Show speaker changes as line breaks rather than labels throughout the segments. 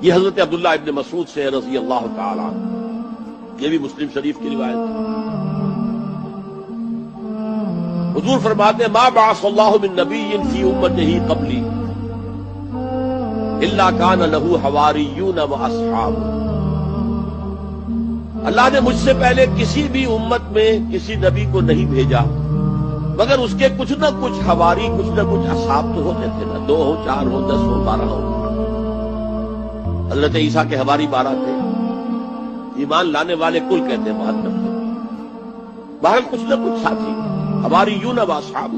یہ حضرت عبداللہ ابن مسعود سے رضی اللہ تعالی عنہ، یہ بھی مسلم شریف کی روایت ہے۔ حضور فرماتے ہیں ما بعث اللہ من نبی فی امتہ قبلی الا کان لہ حواریون واصحاب۔ اللہ نے مجھ سے پہلے کسی بھی امت میں کسی نبی کو نہیں بھیجا مگر اس کے کچھ نہ کچھ حواری، کچھ نہ کچھ اصحاب تو ہوتے تھے نا، 2 ہو، 4 ہو، 10 ہو، 12 ہو۔ حضرت عیسیٰ کے حواری 12 تھے، ایمان لانے والے کل کہتے ہیں 72 تھے، باہر کچھ نہ کچھ ساتھی حواریون واصحاب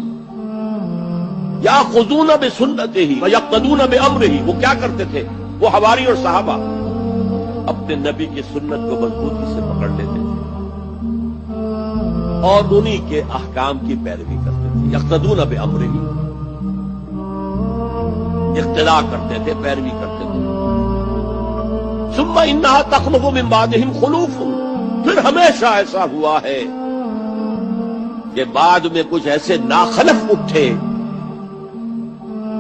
یاخذون بسنتہ ویقتدون بامرہ۔ وہ کیا کرتے تھے؟ وہ حواری اور صحابہ اپنے نبی کی سنت کو مضبوطی سے پکڑ لیتے تھے اور انہی کے احکام کی پیروی کرتے تھے۔ یقتدون بامرہ، اقتداء کرتے تھے، پیروی کرتے تھے۔ ثم انہا تخلف من بعدہم خلوف، پھر ہمیشہ ایسا ہوا ہے کہ بعد میں کچھ ایسے ناخلف اٹھے،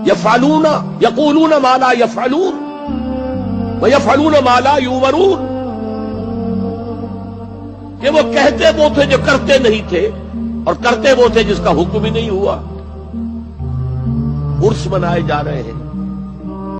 یفعلون یقولون ما لا یفعلون ویفعلون ما لا یؤمرون، کہ وہ کہتے وہ تھے جو کرتے نہیں تھے اور کرتے وہ تھے جس کا حکم ہی نہیں ہوا۔ عرس منائے جا رہے ہیں،